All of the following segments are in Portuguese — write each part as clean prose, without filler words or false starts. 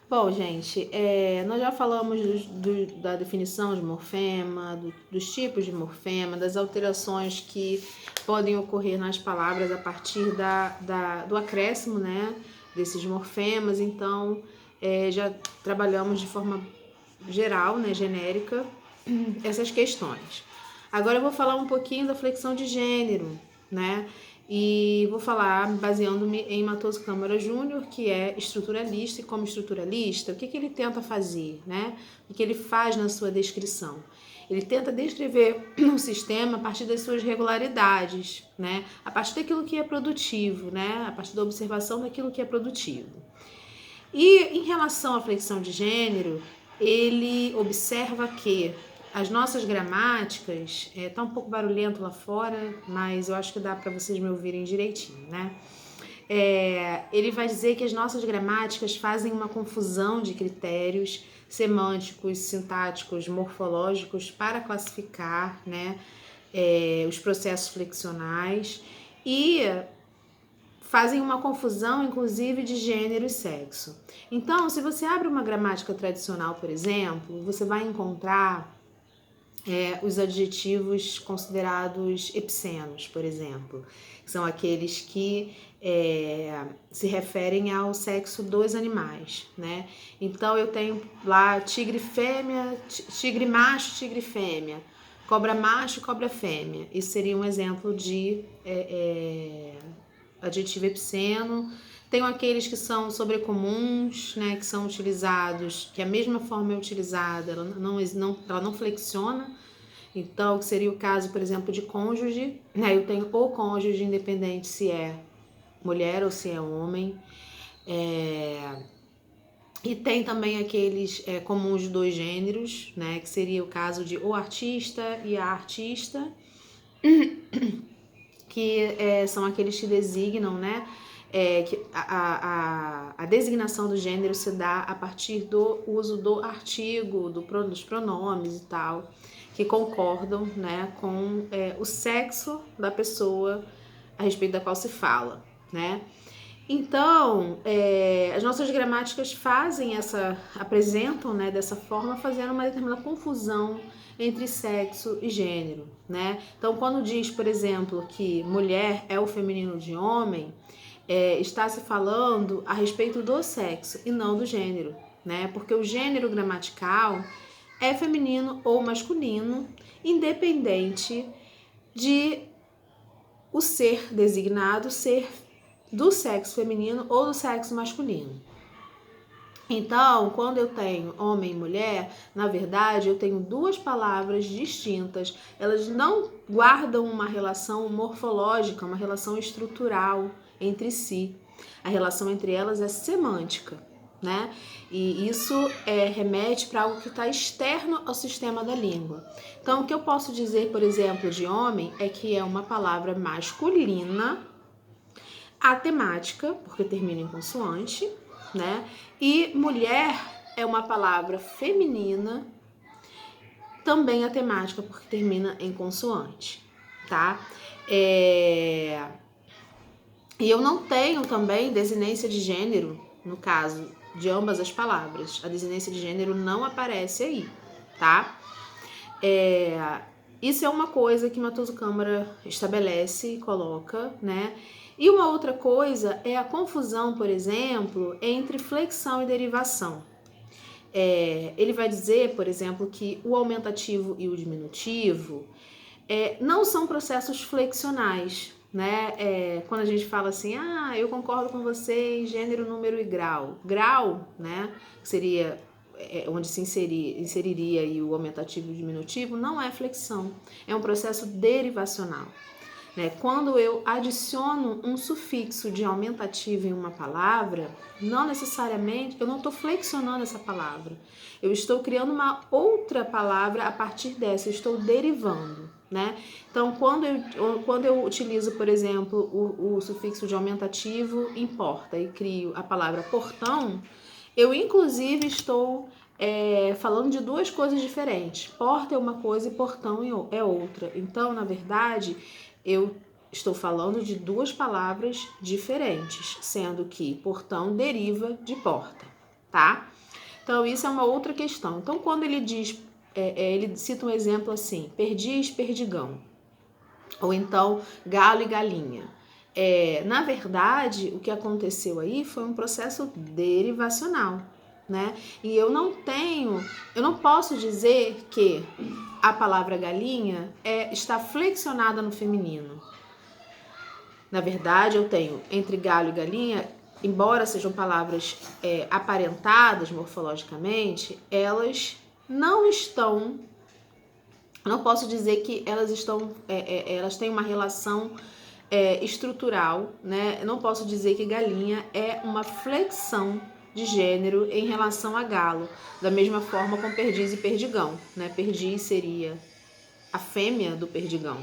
Bom, gente, nós já falamos da definição de morfema, dos tipos de morfema, das alterações que podem ocorrer nas palavras a partir do acréscimo, né, desses morfemas. Então, já trabalhamos de forma geral, né, genérica, essas questões. Agora eu vou falar um pouquinho da flexão de gênero, né? E vou falar baseando-me em Matoso Câmara Júnior, que é estruturalista, e como estruturalista, o que ele tenta fazer, né? O que ele faz na sua descrição? Ele tenta descrever um sistema a partir das suas regularidades, né? A partir daquilo que é produtivo, né? A partir da observação daquilo que é produtivo. E em relação à flexão de gênero, ele observa que as nossas gramáticas, tá um pouco barulhento lá fora, mas eu acho que dá para vocês me ouvirem direitinho, né? Ele vai dizer que as nossas gramáticas fazem uma confusão de critérios semânticos, sintáticos, morfológicos para classificar, né, os processos flexionais e fazem uma confusão, inclusive, de gênero e sexo. Então, se você abre uma gramática tradicional, por exemplo, você vai encontrar os adjetivos considerados epicenos, por exemplo, que são aqueles que se referem ao sexo dos animais, né? Então, eu tenho lá tigre fêmea, tigre macho, tigre fêmea, cobra macho, cobra fêmea. Isso seria um exemplo de adjetivo epiceno. Tenho aqueles que são sobrecomuns, né, que são utilizados, que a mesma forma é utilizada, ela não flexiona. Então, que seria o caso, por exemplo, de cônjuge, né? Eu tenho o cônjuge, independente se é mulher ou se é homem. E tem também aqueles comuns de dois gêneros, né? Que seria o caso de o artista e a artista, que são aqueles que designam, né? Que a designação do gênero se dá a partir do uso do artigo, dos pronomes e tal, que concordam, né, com o sexo da pessoa a respeito da qual se fala, né? Então, as nossas gramáticas apresentam, né, dessa forma, fazendo uma determinada confusão entre sexo e gênero, né? Então, quando diz, por exemplo, que mulher é o feminino de homem, está se falando a respeito do sexo e não do gênero, né? Porque o gênero gramatical é feminino ou masculino, independente de o ser designado ser do sexo feminino ou do sexo masculino. Então, quando eu tenho homem e mulher, na verdade, eu tenho duas palavras distintas. Elas não guardam uma relação morfológica, uma relação estrutural entre si. A relação entre elas é semântica, né? E isso remete para algo que está externo ao sistema da língua. Então, o que eu posso dizer, por exemplo, de homem é que é uma palavra masculina, atemática, porque termina em consoante, né? E mulher é uma palavra feminina, também atemática, porque termina em consoante, tá? E eu não tenho também desinência de gênero, no caso de ambas as palavras. A desinência de gênero não aparece aí, tá? Isso é uma coisa que Matoso Câmara estabelece e coloca, né? E uma outra coisa é a confusão, por exemplo, entre flexão e derivação. Ele vai dizer, por exemplo, que o aumentativo e o diminutivo não são processos flexionais, né? Quando a gente fala assim, eu concordo com você em gênero, número e grau. Grau, né, que seria onde se inseriria aí o aumentativo e o diminutivo, não é flexão, é um processo derivacional. Né? Quando eu adiciono um sufixo de aumentativo em uma palavra, não necessariamente, eu não estou flexionando essa palavra. Eu estou criando uma outra palavra a partir dessa, eu estou derivando. Né? Então, quando eu utilizo, por exemplo, o sufixo de aumentativo importa e crio a palavra portão, eu inclusive estou falando de duas coisas diferentes. Porta é uma coisa e portão é outra. Então, na verdade, eu estou falando de duas palavras diferentes, sendo que portão deriva de porta, tá? Então, isso é uma outra questão. Então, quando ele diz, ele cita um exemplo assim, perdiz, perdigão, ou então galo e galinha. Na verdade, o que aconteceu aí foi um processo derivacional, né? E eu não posso dizer que a palavra galinha está flexionada no feminino. Na verdade, eu tenho entre galo e galinha, embora sejam palavras aparentadas morfologicamente, elas não estão. Não posso dizer que elas estão, elas têm uma relação estrutural, né? Não posso dizer que galinha é uma flexão de gênero em relação a galo, da mesma forma com perdiz e perdigão, né? Perdiz seria a fêmea do perdigão,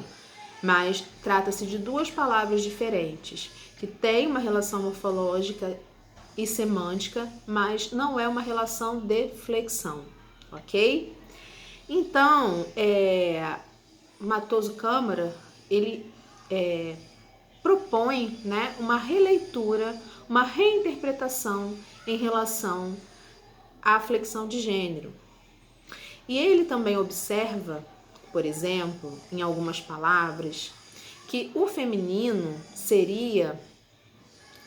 mas trata-se de duas palavras diferentes que têm uma relação morfológica e semântica, mas não é uma relação de flexão, ok? Então, Matoso Câmara, ele propõe, né, uma releitura, uma reinterpretação em relação à flexão de gênero. E ele também observa, por exemplo, em algumas palavras, que o feminino seria,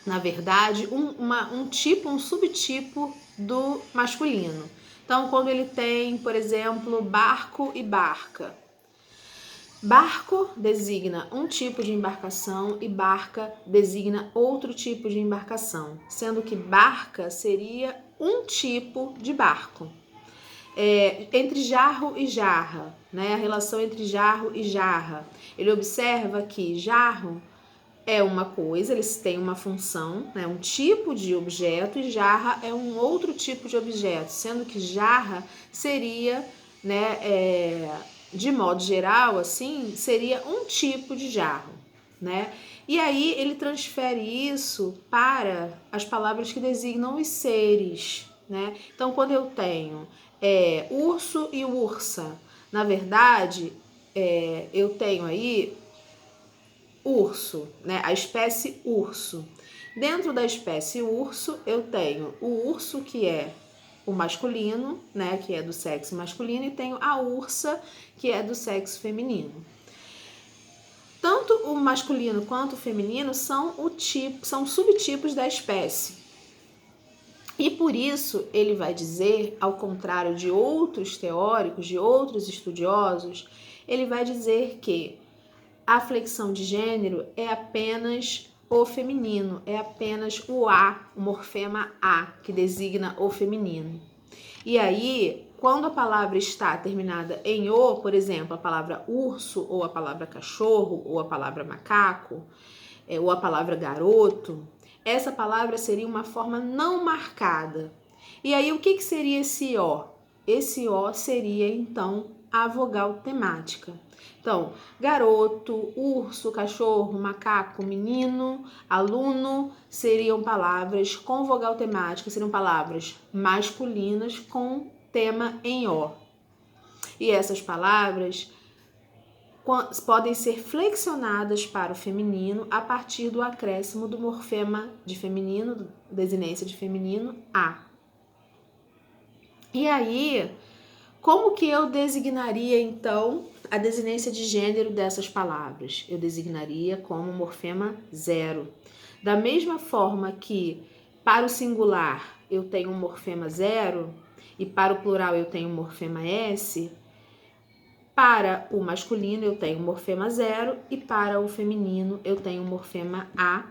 na verdade, um subtipo do masculino. Então, quando ele tem, por exemplo, barco e barca. Barco designa um tipo de embarcação e barca designa outro tipo de embarcação, sendo que barca seria um tipo de barco. Entre jarro e jarra, né? A relação entre jarro e jarra. Ele observa que jarro é uma coisa, eles têm uma função, né? Um tipo de objeto, e jarra é um outro tipo de objeto, sendo que jarra seria, né, de modo geral, assim, seria um tipo de jarro, né? E aí ele transfere isso para as palavras que designam os seres, né? Então, quando eu tenho urso e ursa, na verdade, eu tenho aí urso, né? A espécie urso. Dentro da espécie urso, eu tenho o urso, que é o masculino, né? Que é do sexo masculino, e tenho a ursa, que é do sexo feminino. Tanto o masculino quanto o feminino são subtipos da espécie. E por isso ele vai dizer, ao contrário de outros teóricos, de outros estudiosos, ele vai dizer que a flexão de gênero é apenas o feminino, é apenas o A, o morfema A, que designa o feminino. E aí, quando a palavra está terminada em O, por exemplo, a palavra urso, ou a palavra cachorro, ou a palavra macaco, ou a palavra garoto, essa palavra seria uma forma não marcada. E aí, o que seria esse O? Esse O seria, então, a vogal temática. Então, garoto, urso, cachorro, macaco, menino, aluno, seriam palavras com vogal temática, seriam palavras masculinas com tema em O. E essas palavras podem ser flexionadas para o feminino a partir do acréscimo do morfema de feminino, desinência de feminino, A. E aí, como que eu designaria, então, a desinência de gênero dessas palavras? Eu designaria como morfema 0. Da mesma forma que, para o singular, eu tenho um morfema 0, e para o plural eu tenho um morfema S, para o masculino eu tenho um morfema 0, e para o feminino eu tenho um morfema A,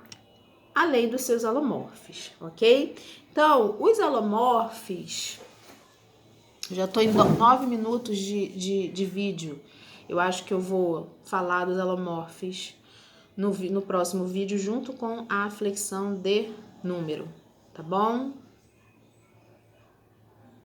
além dos seus alomorfes, ok? Então, os alomorfes... Já estou em 9 minutos de vídeo. Eu acho que eu vou falar dos alomorfes no próximo vídeo, junto com a flexão de número, tá bom?